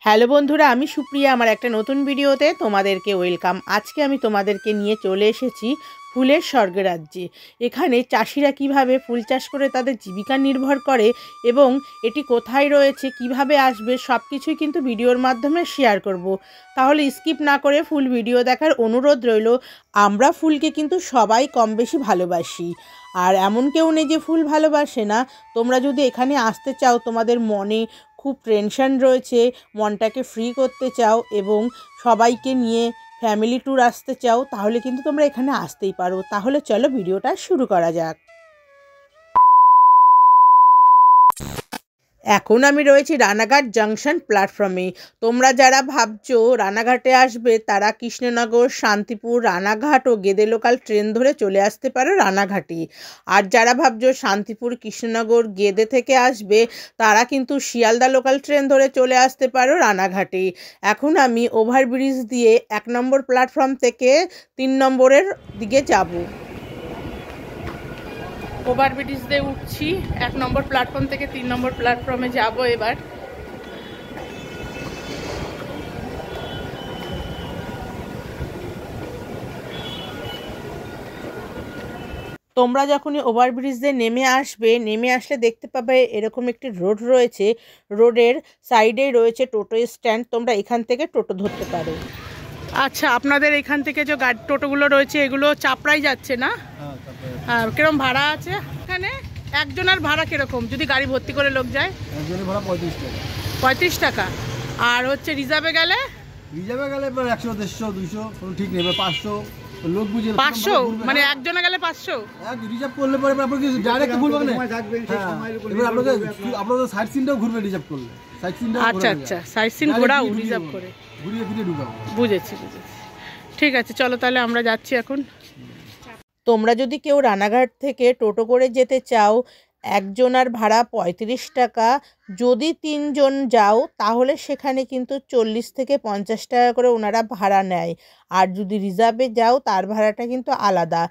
Hello বন্ধুরা, আমি সুপ্রিয়া। আমার একটা নতুন ভিডিওতে তোমাদেরকে ওয়েলকাম। আজকে আমি তোমাদেরকে নিয়ে চলে এসেছি ফুলের স্বর্গরাজ্যে। এখানে চাষিরা কিভাবে ফুল চাষ করে তাদের জীবিকা নির্ভর করে এবং এটি কোথায় রয়েছে, কিভাবে আসবে, সব কিছুই কিন্তু ভিডিওর মাধ্যমে শেয়ার করব। তাহলে স্কিপ না করে ফুল ভিডিও দেখার অনুরোধ রইল। আমরা ফুলকে কিন্তু সবাই কম বেশি ভালোবাসি, আর এমন কেউ নেই যে ফুল ভালোবাসে না। তোমরা যদি এখানে আসতে চাও, তোমাদের মনে খুব টেনশন রয়েছে, মনটাকে ফ্রি করতে চাও এবং সবাইকে নিয়ে ফ্যামিলি ট্যুর আসতে চাও, তাহলে কিন্তু তোমরা এখানে আসতেই পারো। তাহলে চলো ভিডিওটা শুরু করা যাক। এখন আমি রয়েছি রানাঘাট জাংশন প্ল্যাটফর্মে। তোমরা যারা ভাবছো রানাঘাটে আসবে, তারা কৃষ্ণনগর, শান্তিপুর, রানাঘাট ও গেদে লোকাল ট্রেন ধরে চলে আসতে পারো রানাঘাটে। আর যারা ভাবছো শান্তিপুর, কৃষ্ণনগর, গেদে থেকে আসবে, তারা কিন্তু শিয়ালদা লোকাল ট্রেন ধরে চলে আসতে পারো রানাঘাটে। এখন আমি ওভারব্রিজ দিয়ে 1 নম্বর প্ল্যাটফর্ম থেকে 3 নম্বরের দিকে যাব। ওভারব্রিজ দিয়ে উঠছি, 1 নম্বর প্ল্যাটফর্ম থেকে 3 নম্বর প্ল্যাটফর্মে যাব এবার। তোমরা যখনই ওভারব্রিজ দিয়ে নেমে আসলে দেখতে পাবে এরকম একটি রোড রয়েছে। রোডের সাইডেই রয়েছে টোটো স্ট্যান্ড। তোমরা এখান থেকে টোটো ধরতে পারো। আচ্ছা, আপনাদের এখান থেকে যে গাড়ি টোটোগুলো রয়েছে, এগুলো চাপড়াই যাচ্ছে না? হ্যাঁ। কিরকম ভাড়া আছে এখানে? একজনের ভাড়া কিরকম যদি গাড়ি ভর্তি করে লোক যায়? একজনের ভাড়া 35 টাকা। 35 টাকা। আর হচ্ছে রিজার্ভে গেলে? রিজার্ভে গেলে 100, 150, 200 কোনো ঠিক নেই। 500 লোক বুঝে 500 মানে একজনে গেলে 500। রিজার্ভ করলে পরে আপনাকে ডাইরেক্ট ঘুরবে না, এবার আপনাদের সাইড সিনটাও ঘুরবে রিজার্ভ করলে। সাইড সিনটা আচ্ছা আচ্ছা, সাইড সিন ঘোরাও রিজার্ভ করে ঘুরিয়ে ফিরিয়ে ঢুকাবো। বুঝেছি। ঠিক আছে, চলো তাহলে আমরা যাচ্ছি এখন। তোমরা যদি কেউ রানাঘাট থেকে টোটো করে যেতে চাও, একজনের ভাড়া 35 টাকা। যদি 3 জন যাও তাহলে সেখানে কিন্তু 40 থেকে 50 টাকা করে ওনারা ভাড়া নেয়। আর যদি রিজার্ভে যাও তার ভাড়াটা কিন্তু আলাদা।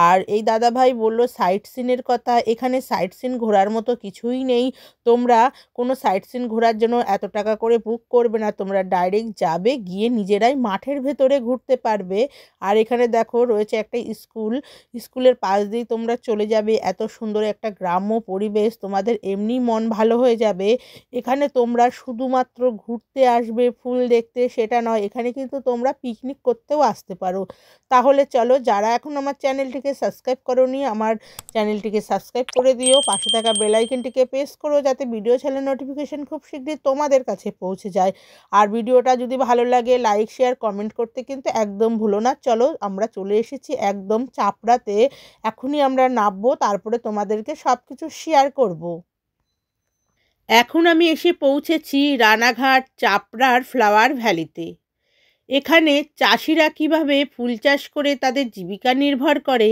আর এই দাদাভাই বলল সাইট সিনের কথা। এখানে সাইট সিন ঘোরার মতো কিছুই নেই। তোমরা কোনো সাইট সিন ঘোরার জন্য এত টাকা করে বুক করবে না, তোমরা ডাইরেক্ট যাবে, গিয়ে নিজেরাই মাঠের ভেতরে ঘুরতে পারবে। আর এখানে দেখো রয়েছে একটা স্কুলের পাশ দিয়ে তোমরা চলে যাবে। এত সুন্দর একটা গ্রাম্য পরিবেশ, তোমাদের এমনি মন ভালো হয়ে যাবে। এখানে তোমরা শুধুমাত্র ঘুরতে আসবে, ফুল দেখতে, সেটা নয়, এখানে কিন্তু তোমরা পিকনিক করতেও আসতে পারো। তাহলে চলো, যারা এখন আমার চ্যানেলটিকে সাবস্ক্রাইব করোনি, আমার চ্যানেলটিকে সাবস্ক্রাইব করে দিও। পাশে থাকা বেল আইকনটিকে প্রেস করো, যাতে ভিডিও ছেড়ে নোটিফিকেশন খুব শীঘ্রই তোমাদের কাছে পৌঁছে যায়। আর ভিডিওটা যদি ভালো লাগে লাইক, শেয়ার, কমেন্ট করতে কিন্তু একদম ভুলো না। চলো, আমরা চলে এসেছি একদম চাপড়াতে। এখনই আমরা নামবো, তারপরে তোমাদেরকে সব কিছু শেয়ার করব। এখন আমি এসে পৌঁছেছি রানাঘাট চাপড়ার ফ্লাওয়ার ভ্যালিতে। এখানে চাষিরা কিভাবে ফুল চাষ করে তাদের জীবিকা নির্ভর করে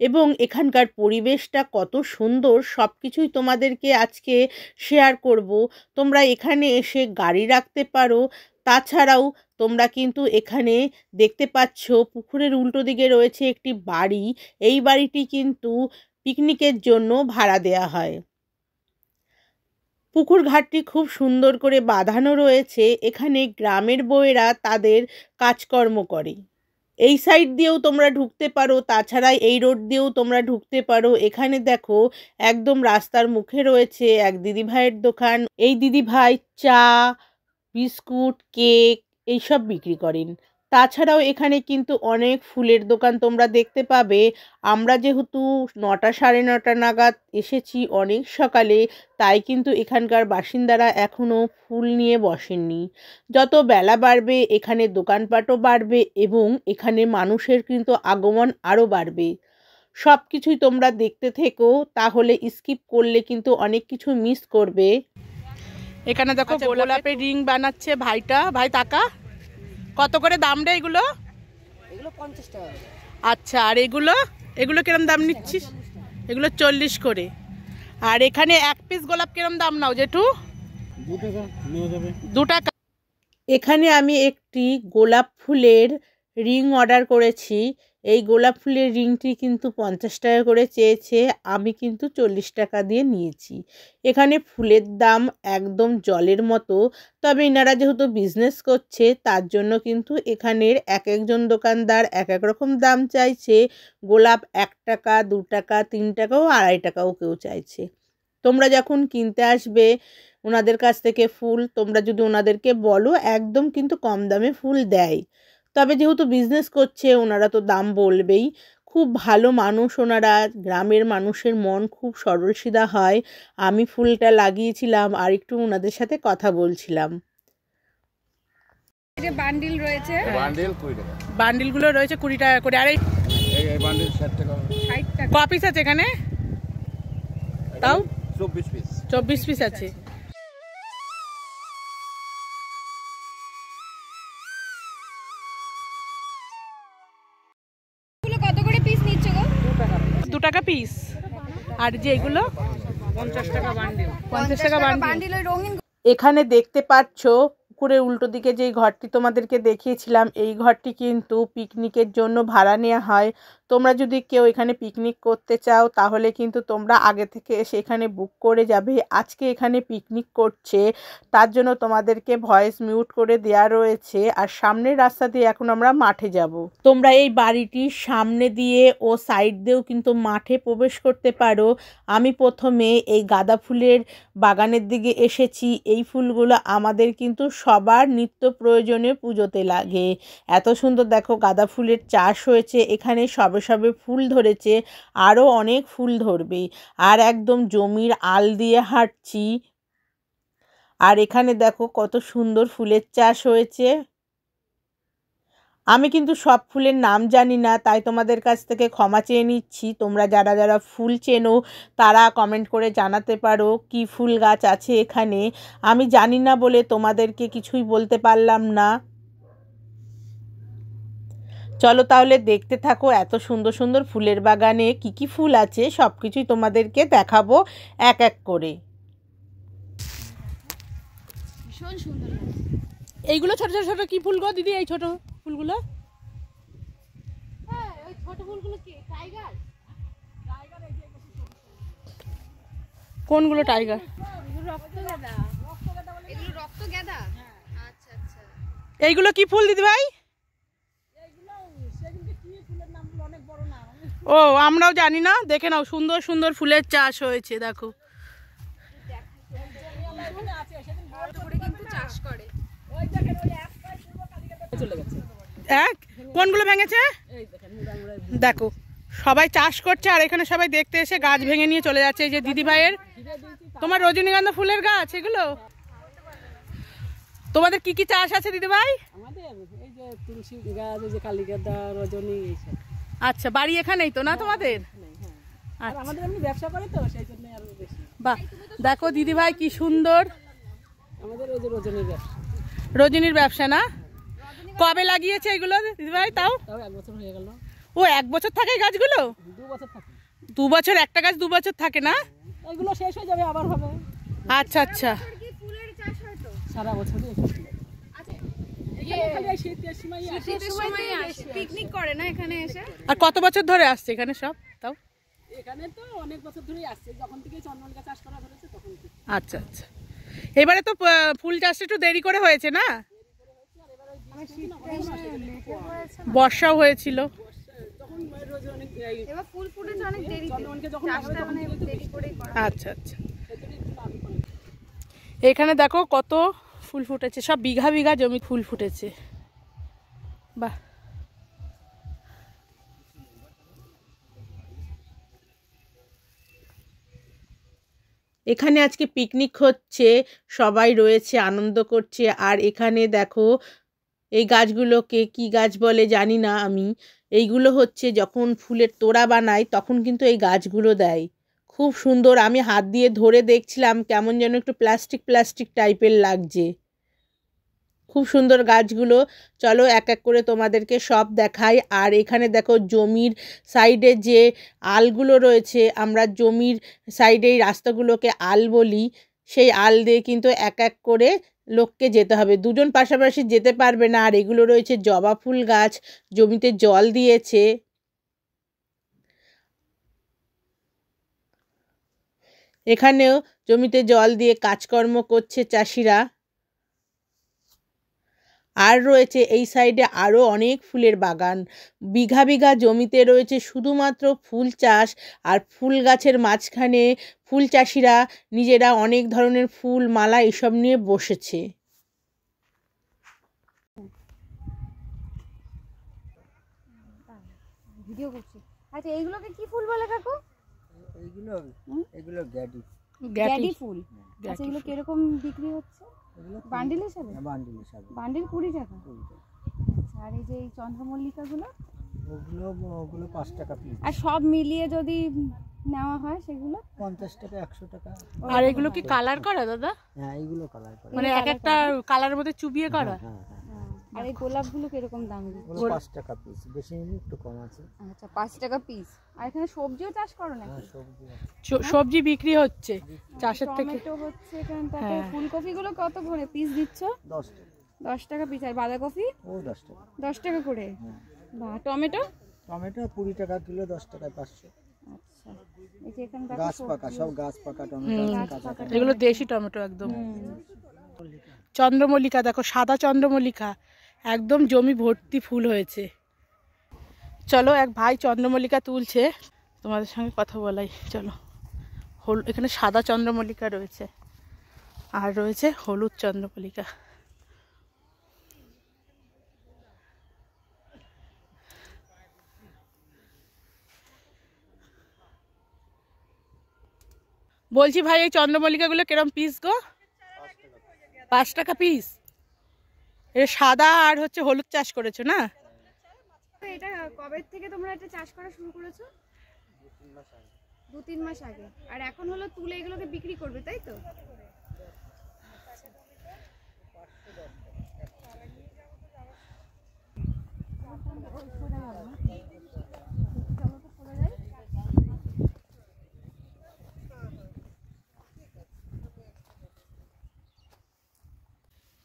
এবং এখানকার পরিবেশটা কত সুন্দর, সব কিছুই তোমাদেরকে আজকে শেয়ার করব। তোমরা এখানে এসে গাড়ি রাখতে পারো। তাছাড়াও তোমরা কিন্তু এখানে দেখতে পাচ্ছ পুকুরের উল্টো দিকে রয়েছে একটি বাড়ি। এই বাড়িটি কিন্তু পিকনিকের জন্য ভাড়া দেয়া হয়। পুকুর ঘাটটি খুব সুন্দর করে বাঁধানো রয়েছে। এখানে গ্রামের বউয়েরা তাদের কাজকর্ম করে। এই সাইড দিয়েও তোমরা ঢুকতে পারো, তাছাড়া এই রোড দিয়েও তোমরা ঢুকতে পারো। এখানে দেখো একদম রাস্তার মুখে রয়েছে এক দিদিভাইয়ের দোকান। এই দিদিভাই চা, বিস্কুট, কেক এইসব বিক্রি করেন। তাছাড়াও এখানে কিন্তু অনেক ফুলের দোকান তোমরা দেখতে পাবে। আমরা যেহেতু 9টা, 9:30 নাগাদ এসেছি, অনেক সকালে, তাই কিন্তু এখানকার বাসিন্দারা এখনও ফুল নিয়ে বসেননি। যত বেলা বাড়বে এখানে দোকানপাটও বাড়বে এবং এখানে মানুষের কিন্তু আগমন আরও বাড়বে। সব কিছুই তোমরা দেখতে থেকো, তাহলে স্কিপ করলে কিন্তু অনেক কিছু মিস করবে। এখানে দেখো গোলাপের রিং বানাচ্ছে ভাইটা। ভাই টাকা কত করে দাম রে এগুলো? এগুলো 50 টাকা। আচ্ছা, আর এগুলো কিরম দাম নিচ্ছিস? এগুলো 40 করে। আর এখানে 1 পিস গোলাপ কিরম দাম নাও জেঠু? 2 টাকা নেওয়া যাবে। 2 টাকা। এখানে আমি একটি গোলাপ ফুলের রিং অর্ডার করেছি। এই গোলাপ ফুলের রিংটি কিন্তু 50 টাকা করে চেয়েছে, আমি কিন্তু 40 টাকা দিয়ে নিয়েছি। এখানে ফুলের দাম একদম জলের মতো, তবে এনারা যেহেতু বিজনেস করছে তার জন্য কিন্তু এখানের এক একজন দোকানদার এক এক রকম দাম চাইছে। গোলাপ 1 টাকা, 2 টাকা, 3 টাকাও, 2.5 টাকাও কেউ চাইছে। তোমরা যখন কিনতে আসবে ওনাদের কাছ থেকে ফুল, তোমরা যদি ওনাদেরকে বলো একদম কিন্তু কম দামে ফুল দেয়। তবে যেহেতু বিজনেস করছে ওনারা তো দাম বলবেই। খুব ভালো মানুষ ওনারা, গ্রামের মানুষের মন খুব সরল সিধা হয়। আমি ফুলটা লাগিয়েছিলাম আর একটু ওনাদের সাথে কথা বলছিলাম। যে বান্ডিল রয়েছে, বান্ডিল 20 টাকা, বান্ডিলগুলো রয়েছে 20 টাকা করে। আর এই বান্ডিল 60 টাকা, 60 টাকা। ক পিস আছে এখানে? তাও 24 পিস। 24 পিস আছে। এগুলো কত করে পিস নিচ্ছ গো? 2 টাকা পিস। আর যে এগুলো 50 টাকা বান্ডিল। 50 টাকা বান্ডিল ওই রঙিন। এখানে দেখতে পাচ্ছ পুকুরের উল্টো দিকে যেই ঘরটি তোমাদেরকে দেখিয়েছিলাম, এই ঘরটি কিন্তু পিকনিকের জন্য ভাড়া নেওয়া হয়। তোমরা যদি কেউ এখানে পিকনিক করতে চাও তাহলে কিন্তু তোমরা আগে থেকে এসে এখানে বুক করে যাবে। আজকে এখানে পিকনিক করছে তার জন্য তোমাদেরকে ভয়েস মিউট করে দেওয়া রয়েছে। আর সামনের রাস্তা দিয়ে এখন আমরা মাঠে যাব। তোমরা এই বাড়িটির সামনে দিয়ে ও সাইড দিয়েও কিন্তু মাঠে প্রবেশ করতে পারো। আমি প্রথমে এই গাঁদা ফুলের বাগানের দিকে এসেছি। এই ফুলগুলো আমাদের কিন্তু সবার নিত্য প্রয়োজনীয় পুজোতে লাগে। এত সুন্দর দেখো গাঁদা ফুলের চাষ হয়েছে এখানে, সবে সবে ফুল ধরেছে, আরও অনেক ফুল ধরবে। আর একদম জমির আল দিয়ে হাঁটছি। আর এখানে দেখো কত সুন্দর ফুলের চাষ হয়েছে। আমি কিন্তু সব ফুলের নাম জানি না, তাই তোমাদের কাছ থেকে ক্ষমা চেয়ে নিচ্ছি। তোমরা যারা যারা ফুল চেনো তারা কমেন্ট করে জানাতে পারো কি ফুল গাছ আছে এখানে। আমি জানি না বলে তোমাদেরকে কিছুই বলতে পারলাম না। চলো তাহলে দেখতে থাকো এত সুন্দর সুন্দর ফুলের বাগানে কি কি ফুল আছে সব কিছুই তোমাদেরকে দেখাবো এক এক করে। ভীষণ সুন্দর। এইগুলো ছোট ছোট ছোট কি ফুল গো দিদি? এই ছোট ফুলগুলো? হ্যাঁ, ওই ছোট ফুলগুলো কি টাইগার? কোনগুলো টাইগার? এগুলো রক্তগাঁদা। এগুলো রক্তগাঁদা? আচ্ছা আচ্ছা। এইগুলো কি ফুল দিদি ভাই? ও আমরাও জানি না, দেখে নাও সুন্দর সুন্দর ফুলের চাষ হয়েছে দেখো। কিন্তু চাষ করে। কোনগুলো ভেঙেছে দেখো, সবাই চাষ করছে আর এখানে সবাই দেখতে এসে গাছ ভেঙে নিয়ে চলে যাচ্ছে। এই যে দিদি ভাইয়ের, তোমার রজনীগন্ধা ফুলের গাছ এগুলো? তোমাদের কি কি চাষ আছে দিদি ভাই? আমাদের এই যে তুলসী গাছ, এই যে কালীগাঁদা, রজনী, এইসব। আচ্ছা, বাড়ি এখানেই তো না তোমাদের? আর আমাদের এমনি ব্যবসা করে তো সেই জন্য আরো বেশি। বাহ, দেখো দিদি ভাই কি সুন্দর। আমাদের ওই যে রজনীর ব্যবসা। রজনীর ব্যবসা না? কবে লাগিয়েছে এগুলো দিদি ভাই? তাও 1 বছর হয়ে গেল। ও 1 বছর থাকে গাছগুলো? 2 বছর থাকে। 2 বছর? একটা গাছ 2 বছর থাকে না? এগুলো শেষ হয়ে যাবে আবার হবে। আচ্ছা আচ্ছা। কি ফুলের চাষ হয় তো? সারা বছরই আচ্ছা। খালি এই শীতের সময় শীতের সময় আসে, পিকনিক করে না এখানে এসে? আর কত বছর ধরে আসছে এখানে সব? তাও এখানে তো অনেক বছর ধরেই আসছে, যখন থেকে চন্দনকা চাষ করা হয়েছে তখন থেকে। আচ্ছা আচ্ছা। এবারে তো ফুল চাষটা একটু দেরি করে হয়েছে না? বর্ষাও হয়েছিল। এবার ফুল ফুটেছে অনেক দেরিতে। চন্দনকে যখন চাষটা মানে দেরি করেই করা। আচ্ছা আচ্ছা। এখানে দেখো কত ফুল ফুটেছে, সব বিঘা বিঘা জমি ফুল ফুটেছে। বাহ, এখানে আজকে পিকনিক হচ্ছে, সবাই রয়েছে আনন্দ করছে। আর এখানে দেখো এই গাছগুলোকে কি গাছ বলে জানি না আমি। এইগুলো হচ্ছে যখন ফুলের তোড়া বানায় তখন কিন্তু এই গাছগুলো দেয়। খুব সুন্দর, আমি হাত দিয়ে ধরে দেখছিলাম কেমন যেন একটু প্লাস্টিক প্লাস্টিক টাইপের লাগছে। খুব সুন্দর গাছগুলো। চলো এক এক করে তোমাদেরকে সব দেখাই। আর এখানে দেখো জমির সাইডে যে আলগুলো রয়েছে, আমরা জমির সাইডে এই রাস্তাগুলোকে আল বলি, সেই আল দিয়ে কিন্তু এক এক করে লোককে যেতে হবে, দুজন পাশাপাশি যেতে পারবে না। আর এগুলো রয়েছে জবা ফুল গাছ, জমিতে জল দিয়েছে। এখানেও জমিতে জল দিয়ে কাজকর্ম করছে চাষিরা। আর রয়েছে এই সাইডে আরও অনেক ফুলের বাগান। বিঘা বিঘা জমিতে রয়েছে শুধুমাত্র ফুল চাষ। আর ফুল গাছের মাঝখানে ফুল চাষিরা নিজেরা অনেক ধরনের ফুল মালা এসব নিয়ে বসেছে। ভিডিও করছি। আচ্ছা এইগুলোকে কি ফুল বলে কাকু? এগুলো গ্যাডি। গ্যাডি ফুল। আচ্ছা এগুলো কিরকম বিক্রি হচ্ছে? বান্ডিল হিসাবে? বান্ডিল হিসাবে। বান্ডিল 20 টাকা। আচ্ছা আর এই যে এই চন্দ্রমল্লিকাগুলো? ওগুলো 5 টাকা পিস। আর সব মিলিয়ে যদি নেওয়া হয় সেগুলো 50 টাকা 100 টাকা। আর এগুলো কি কালার করা দাদা? হ্যাঁ এইগুলো কালার করে। মানে এক একটা কালারের মধ্যে চুবিয়ে করা? হ্যাঁ হ্যাঁ। আর এই গোলাপগুলো কিরকম দাম দিচ্ছে? ওগুলো 5 টাকা পিস, বেশি নিলে একটু কম আছে। আচ্ছা 5 টাকা পিস। আর এখানে সবজিও চাষ করো নাকি? হ্যাঁ সবজি আছে। সবজি বিক্রি হচ্ছে চাষের থেকে। টমেটো হচ্ছে এখানটাতে। ফুলকপিগুলো কত করে পিস দিচ্ছ? 10 টাকা। 10 টাকা পিস। আর বাঁধাকপি? ও 10 টাকা। 10 টাকা করে। বাহ। টমেটো? টমেটো 20 টাকা কিলো, 10 টাকায় 500। আচ্ছা এই যে এখানে গাছ পাকা, সব গাছ পাকা টমেটো আছে, কাঁচা টমেটো। এগুলো দেশি টমেটো একদম। চন্দ্রমল্লিকা দেখো, সাদা চন্দ্রমল্লিকা, একদম জমি ভর্তি ফুল হয়েছে। চলো এক ভাই চন্দ্রমল্লিকা তুলছে, তোমাদের সঙ্গে কথা বলাই। চলো। এখানে সাদা চন্দ্রমল্লিকা রয়েছে আর রয়েছে হলুদ চন্দ্রমল্লিকা। বলছি ভাই এই চন্দ্রমল্লিকাগুলো কিরম পিস গো? 5 টাকা পিস। এটা সাদা আর হচ্ছে হলুদ চাষ করেছো না? এটা কবে থেকে তোমরা এটা চাষ করা শুরু করেছো? 2-3 মাস আগে। আর এখন হলো তুলে এগুলোকে বিক্রি করবে তাই তো?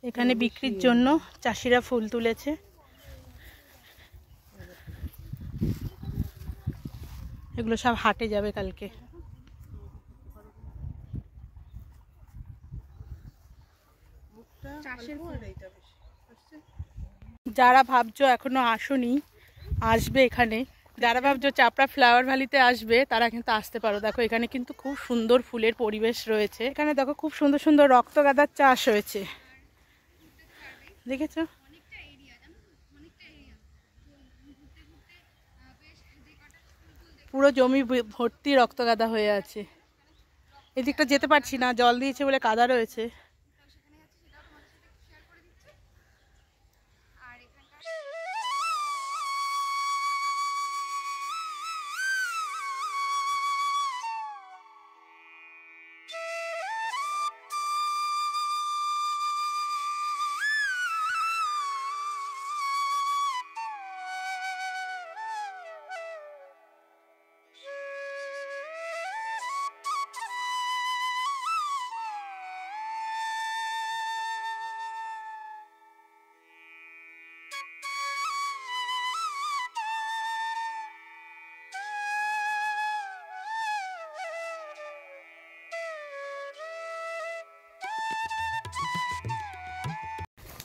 এখানে বিক্রির জন্য চাষিরা ফুল তুলেছে। এগুলো সব হাটে যাবে কালকে। যারা ভাবছো এখনো আসোনি, আসবে এখানে। যারা ভাবছো চাপড়া ফ্লাওয়ার ভ্যালিতে আসবে তারা কিন্তু আসতে পারো। দেখো এখানে কিন্তু খুব সুন্দর ফুলের পরিবেশ রয়েছে। এখানে দেখো খুব সুন্দর সুন্দর রক্তগাঁদার চাষ হয়েছে, দেখেছো? পুরো জমি ভর্তি রক্তগাঁদা হয়ে আছে। এদিকটা যেতে পারছি না, জল দিয়েছে বলে কাদা রয়েছে।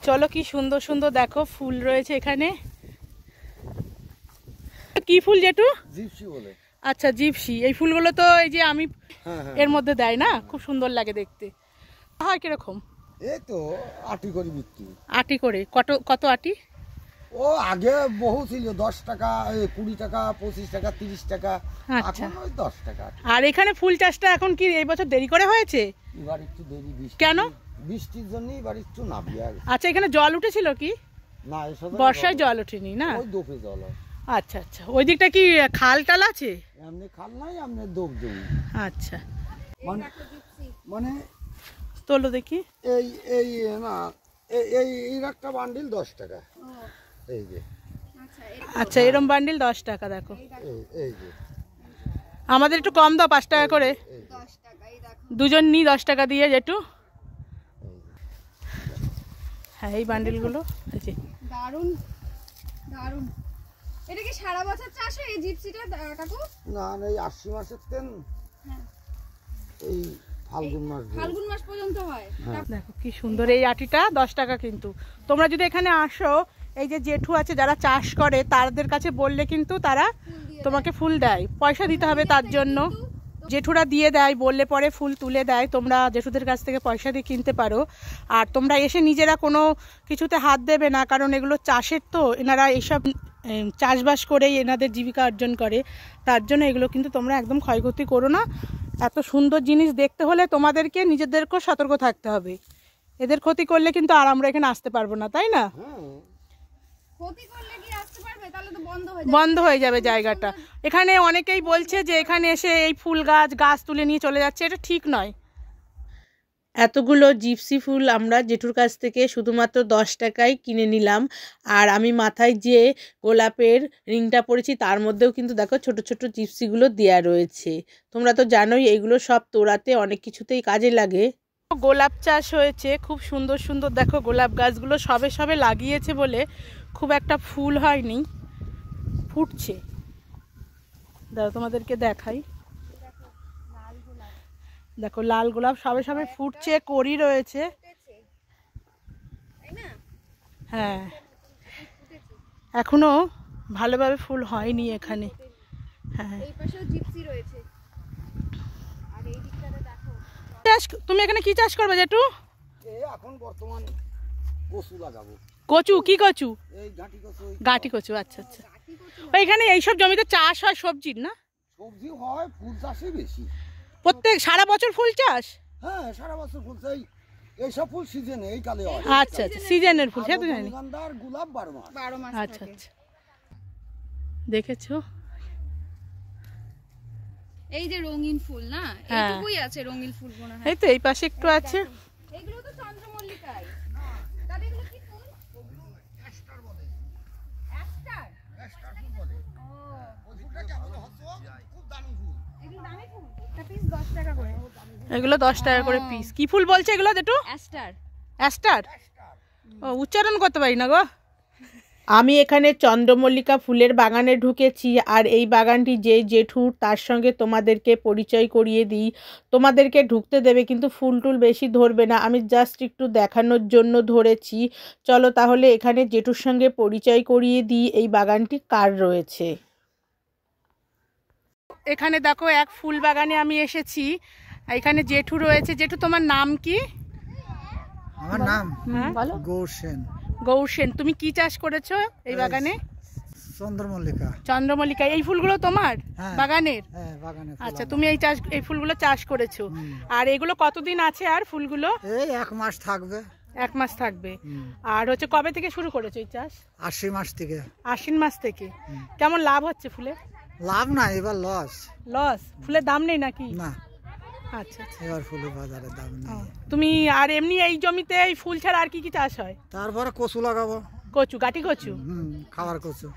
চলো কি সুন্দর সুন্দর দেখো ফুল রয়েছে এখানে। কি ফুল জেঠু? জিপসি বলে। আচ্ছা জিপসি। এই ফুলগুলো তো এই যে আমি এর মধ্যে দেয় না, খুব সুন্দর লাগে দেখতে। হয় কিরকম? এই তো আটি করে বিক্রি। আটি করে কত আটি? ও আগে বহু ছিল, 10 টাকা, 20 টাকা, 25 টাকা, 30 টাকা। আচ্ছা। এখন ওই 10 টাকা। আর এখানে ফুল চাষটা এখন কি এই বছর দেরি করে হয়েছে? এবার একটু দেরি। কেন? বৃষ্টির জন্য এবার একটু নামিয়ে গেছে। আচ্ছা এখানে জল উঠেছিল কি? না এসব বর্ষায় জল ওঠেনি না? ওই দোপে জল হয়। আচ্ছা আচ্ছা। ওই দিকটা কি খাল টাল আছে? এমনি খাল নাই, এমনি দোপ জমি। আচ্ছা মানে তোলো দেখি। এই না এই একটা বান্ডিল 10 টাকা। এই যে। আচ্ছা এরম বান্ডিল 10 টাকা। দেখো এই যে আমাদের একটু কম দাও, 5 টাকা করে। 10 টাকা। দুজন নি 10 টাকা দিয়ে যেটু। হ্যাঁ এই বান্ডিলগুলো আছে। দারুন দারুন। এটা কি সারা বছর চাষ হয় এই জিপসিটা কাকু? না এই 80 মাসের তেন। এই ফাল্গুন মাস দিয়ে। ফাল্গুন মাস পর্যন্ত হয়। দেখো কি সুন্দর এই আটিটা 10 টাকা কিন্তু। তোমরা যদি এখানে আসো, এই যে জেঠু আছে যারা চাষ করে তাদের কাছে বললে কিন্তু তারা তোমাকে ফুল দেয়, পয়সা দিতে হবে তার জন্য। জেঠুরা দিয়ে দেয়, বললে পরে ফুল তুলে দেয়, তোমরা জেঠুদের কাছ থেকে পয়সা দিয়ে কিনতে পারো। আর তোমরা এসে নিজেরা কোনো কিছুতে হাত দেবে না, কারণ এগুলো চাষের, তো এনারা এইসব চাষবাস করেই এনাদের জীবিকা অর্জন করে, তার জন্য এগুলো কিন্তু তোমরা একদম ক্ষয়ক্ষতি করো না। এত সুন্দর জিনিস দেখতে হলে তোমাদেরকে নিজেদেরকেও সতর্ক থাকতে হবে, এদের ক্ষতি করলে কিন্তু আর আমরা এখানে আসতে পারবো না, তাই না? ক্ষতি করলে কি আসতে পারবে? তাহলে তো বন্ধ হয়ে যাবে জায়গাটা। এখানে অনেকেই বলছে যে এখানে এসে এই ফুল গাছ তুলে নিয়ে চলে যাচ্ছে, এটা ঠিক নয়। এতগুলো জিপসি ফুল আমরা জেঠুর কাছ থেকে শুধুমাত্র 10 টাকায় কিনে নিলাম। আর আমি মাথায় যে গোলাপের রিংটা পরেছি তার মধ্যেও কিন্তু দেখো ছোট ছোট জিপসিগুলো দেয়া রয়েছে। তোমরা তো জানোই এইগুলো সব তোড়াতে অনেক কিছুতেই কাজে লাগে। গোলাপ চাষ হয়েছে খুব সুন্দর সুন্দর, দেখো গোলাপ গাছগুলো সবে সবে লাগিয়েছে বলে খুব একটা ফুল হয়নি, ফুটছে। দাঁড়াও তোমাদেরকে দেখাই, দেখো লাল গোলাপ সবে সবে ফুটছে, কড়ি রয়েছে। হ্যাঁ, এখনো ভালোভাবে ফুল হয়নি এখানে। হ্যাঁ, এই পাশেও জিপসি রয়েছে। আর এই দিকটাতে দেখো, তুমি এখানে কি চাষ করবে জেঠু? এই এখন বর্তমান কচু লাগাবো। কচু? কি কচু? এই ঘাটি কচু। গাটি কচু, আচ্ছা আচ্ছা। ওইখানে এইসব জমিতে চাষ হয় সবজির না? সবজি হয়, ফুল চাষই বেশি। প্রত্যেক সারা বছর ফুল চাষ? হ্যাঁ, সারা বছর ফুল চাই। এইসব ফুল সিজনে এই কালে হয়। আচ্ছা আচ্ছা, সিজনের ফুল, সে তো জানি। রজনীগন্ধার গোলাপ 12 মাস। আচ্ছা আচ্ছা, দেখেছো এই যে রঙিন ফুল না, হ্যাঁ। এইটুকুই আছে রঙিন ফুল মনে হয়। এই তো এই পাশে একটু আছে। এগুলো তো চন্দ্রমল্লিকাই। তাহলে এগুলো কি ফুল? অ্যাস্টার বলে। অ্যাস্টার? অ্যাস্টার ফুল বলে। ও, ওই ফুলটা কেমন হচ্ছে? খুব দামি ফুল। এগুলো দামি ফুল? একটা পিস 10 টাকা করে। এগুলো 10 টাকা করে পিস। কি ফুল বলছে এগুলো জেঠু? অ্যাস্টার। অ্যাস্টার? ও, উচ্চারণ করতে পারি না গো। আমি এখানে চন্দ্রমল্লিকা ফুলের বাগানে ঢুকেছি, আর এই বাগানটি যে জেঠুর তার সঙ্গে তোমাদেরকে পরিচয় করিয়ে দিই। তোমাদেরকে ঢুকতে দেবে কিন্তু ফুল টুল বেশি ধরবে না, আমি জাস্ট একটু দেখানোর জন্য ধরেছি। চলো তাহলে এখানে জেঠুর সঙ্গে পরিচয় করিয়ে দিই এই বাগানটি কার রয়েছে। এখানে দেখো এক ফুল বাগানে আমি এসেছি, এখানে জেঠু রয়েছে। জেঠু তোমার নাম কি? আমার নাম বলো। গৌর সেন। গৌর সেন, তুমি কি চাষ করেছো এই বাগানে? চন্দ্রমল্লিকা। চন্দ্রমল্লিকা, এই ফুলগুলো তোমার বাগানের? হ্যাঁ, বাগানে। আচ্ছা, তুমি এই ফুলগুলো চাষ করেছো। আর এগুলো কতদিন আছে আর ফুলগুলো? এই 1 মাস থাকবে। 1 মাস থাকবে। আর হচ্ছে কবে থেকে শুরু করেছো এই চাষ? আশ্বিন মাস থেকে। আশ্বিন মাস থেকে। কেমন লাভ হচ্ছে ফুলে? লাভ না, এবার লস। লস? ফুলের দাম নেই নাকি? না, আচ্ছা আচ্ছা। এবার ফুলের বাজারে দাম নেই। তুমি আর এমনি এই জমিতে এই ফুল ছাড়া আর কি কি চাষ হয়? তারপরে কচু লাগাবো। কচু? গাটি কচু? খাবার কচু।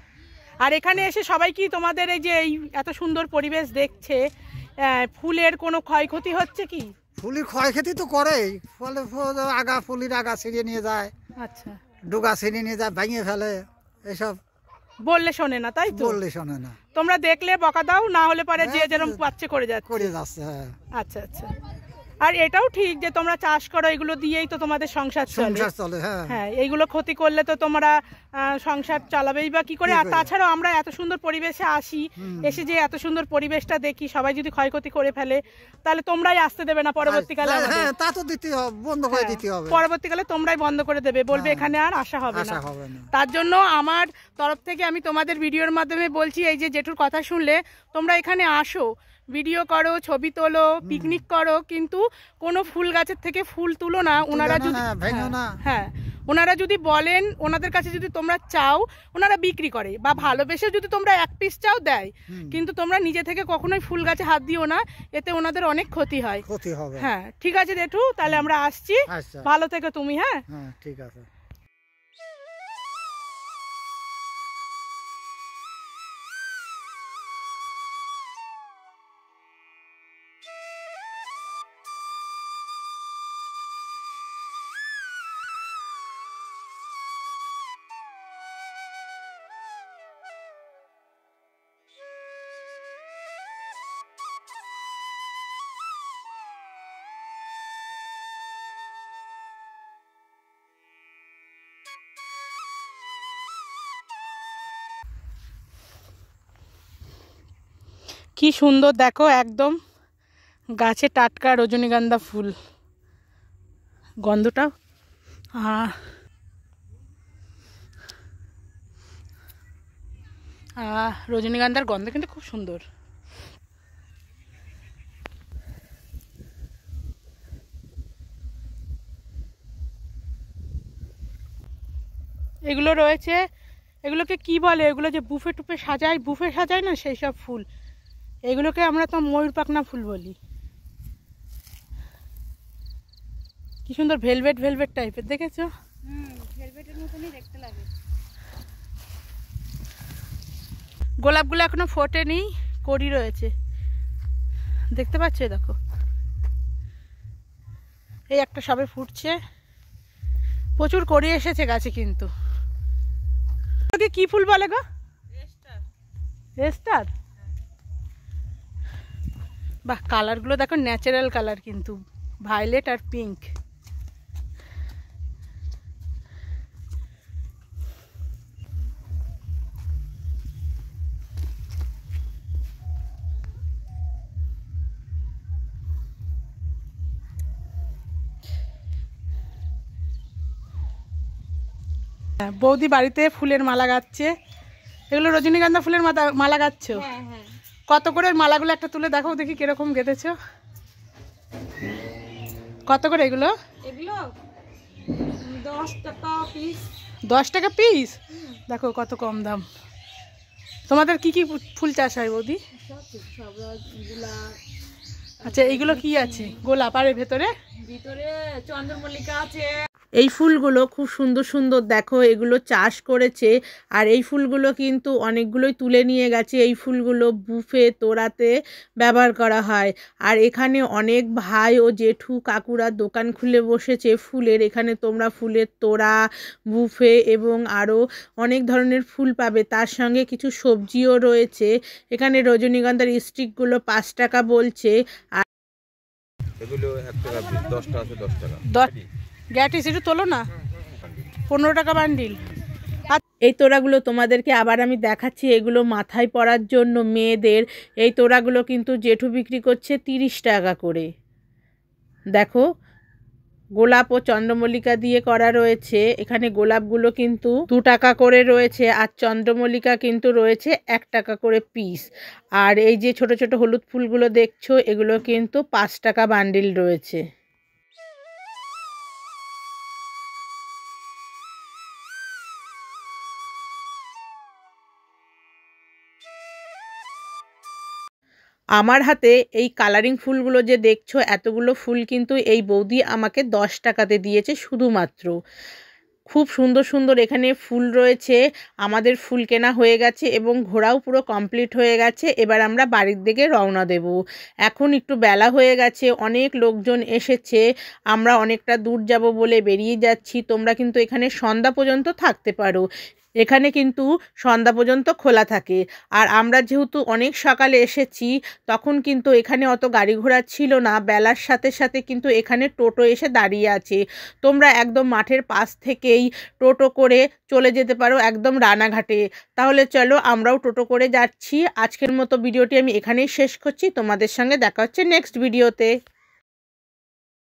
আর এখানে এসে সবাই কি তোমাদের এই যে এই এত সুন্দর পরিবেশ দেখছে, ফুলের কোনো ক্ষয়ক্ষতি হচ্ছে কি? ফুলের ক্ষয়ক্ষতি তো করেই, ফলে ফুলের আগা ছিঁড়িয়ে নিয়ে যায়, আচ্ছা, ডোগা ছিঁড়িয়ে নিয়ে যায়, ভেঙে ফেলে, এসব বললে শোনে না, তাই তো? বললে শোনে না। তোমরা দেখলে বকা দাও, না হলে পারে যে যেরকম পাচ্ছে করে যাচ্ছে। হ্যাঁ। আচ্ছা আচ্ছা। আর এটাও ঠিক যে তোমরা চাষ করো, এগুলো দিয়েই তো তোমাদের সংসার চলে। হ্যাঁ, এইগুলো ক্ষতি করলে তো তোমরা সংসার চালাবেই বা কি করে? আর তাছাড়াও আমরা এত সুন্দর পরিবেশে আসি, এসে যে এত সুন্দর পরিবেশটা দেখি, সবাই যদি ক্ষয়ক্ষতি করে ফেলে তাহলে তোমরাই আসতে দেবে না পরবর্তীকালে। তা তো দিতে হবে, বন্ধ করে দিতে হবে। পরবর্তীকালে তোমরাই বন্ধ করে দেবে, বলবে এখানে আর আসা হবে না। তার জন্য আমার তরফ থেকে আমি তোমাদের ভিডিওর মাধ্যমে বলছি, এই যে জেঠুর কথা শুনলে তোমরা এখানে আসো, ভিডিও করো, ছবি তোলো, পিকনিক করো, কিন্তু কোনো ফুল গাছের থেকে ফুল তুলো না। ওনারা যদি হ্যাঁ ওনারা যদি বলেন, ওনাদের কাছে যদি তোমরা চাও, ওনারা বিক্রি করে, বা ভালোবেসে যদি তোমরা 1 পিস চাও দেয়, কিন্তু তোমরা নিজে থেকে কখনোই ফুল গাছে হাত দিও না, এতে ওনাদের অনেক ক্ষতি হয়। হ্যাঁ, ঠিক আছে জেঠু, তাহলে আমরা আসছি। ভালো থেকো তুমি। হ্যাঁ, ঠিক আছে। কি সুন্দর দেখো, একদম গাছে টাটকা রজনীগন্ধা ফুল, গন্ধটাও রজনীগন্ধার গন্ধ কিন্তু খুব সুন্দর। এগুলো রয়েছে, এগুলোকে কি বলে, এগুলো যে বুফে টুফে সাজায়, বুফে সাজায় না সেই সব ফুল, এগুলোকে আমরা তো ময়ূর পাখনা ফুল বলি। কি সুন্দর ভেলভেট ভেলভেট টাইপের, দেখেছো? ভেলভেটের মতনই দেখতে লাগে। গোলাপগুলো এখনো ফোটেনি, কড়ি রয়েছে, দেখতে পাচ্ছ? দেখো এই একটা সবে ফুটছে, প্রচুর কড়ি এসেছে গাছে। কিন্তু কি ফুল বলে গো? রেস্টার। বাহ, কালারগুলো দেখো, ন্যাচারাল কালার কিন্তু, ভায়োলেট আর পিঙ্ক। বৌদি বাড়িতে ফুলের মালা গাচ্ছে, এগুলো রজনীগন্ধা ফুলের মালা গাচ্ছ? কত করে মালাগুলো একটা তুলে দেখো দেখি কিরকম গেঁথেছো। কত করে এগুলো? এগুলো 10 টাকা পিস। 10 টাকা পিস? দেখো কত কম দাম। তোমাদের কি কি ফুল চাষ হয় বৌদি? আচ্ছা, এইগুলো কি আছে? গোলাপ, আর ভেতরে চন্দ্রমল্লিকা আছে। এই ফুলগুলো খুব সুন্দর সুন্দর, দেখো এগুলো চাষ করেছে। আর এই ফুলগুলো কিন্তু অনেকগুলোই তুলে নিয়ে গেছে। এই ফুলগুলো বুফে তোড়াতে ব্যবহার করা হয়। আর এখানে অনেক ভাই ও জেঠু কাকুরা দোকান খুলে বসেছে ফুলের। এখানে তোমরা ফুলের তোড়া, বুফে এবং আরও অনেক ধরনের ফুল পাবে। তার সঙ্গে কিছু সবজিও রয়েছে। এখানে রজনীগন্ধার স্টিকগুলো 5 টাকা বলছে। আর এগুলো 1 টাকা পিস, 10টা আছে 10 টাকা। গ্যাটিস একটু তোলো না, 15 টাকা বান্ডিল। আর এই তোড়াগুলো তোমাদেরকে আবার আমি দেখাচ্ছি, এগুলো মাথায় পরার জন্য মেয়েদের। এই তোড়াগুলো কিন্তু জেঠু বিক্রি করছে 30 টাকা করে। দেখো গোলাপ ও চন্দ্রমল্লিকা দিয়ে করা রয়েছে। এখানে গোলাপগুলো কিন্তু 2 টাকা করে রয়েছে, আর চন্দ্রমল্লিকা কিন্তু রয়েছে 1 টাকা করে পিস। আর এই যে ছোট ছোট হলুদ ফুলগুলো দেখছো, এগুলো কিন্তু 5 টাকা বান্ডিল রয়েছে। আমার হাতে এই কালারিং ফুলগুলো যে দেখছো, এতগুলো ফুল কিন্তু এই বৌদি আমাকে 10 টাকাতে দিয়েছে শুধুমাত্র। খুব সুন্দর সুন্দর এখানে ফুল রয়েছে। আমাদের ফুল কেনা হয়ে গেছে এবং ঘোরাও পুরো কমপ্লিট হয়ে গেছে। এবার আমরা বাড়ির দিকে রওনা দেব। এখন একটু বেলা হয়ে গেছে, অনেক লোকজন এসেছে, আমরা অনেকটা দূর যাব বলে বেরিয়ে যাচ্ছি। তোমরা কিন্তু এখানে সন্ধ্যা পর্যন্ত থাকতে পারো। এখানে কিন্তু সন্ধ্যা পর্যন্ত খোলা থাকে। আর আমরা যেহেতু অনেক সকালে এসেছি, তখন কিন্তু এখানে অত গাড়ি ঘোড়া ছিল না। বেলার সাথে সাথে কিন্তু এখানে টোটো এসে দাঁড়িয়ে আছে। তোমরা একদম মাঠের পাশ থেকেই টোটো করে চলে যেতে পারো একদম রানাঘাটে। তাহলে চলো, আমরাও টোটো করে যাচ্ছি। আজকের মতো ভিডিওটি আমি এখানেই শেষ করছি। তোমাদের সঙ্গে দেখা হচ্ছে নেক্সট ভিডিওতে।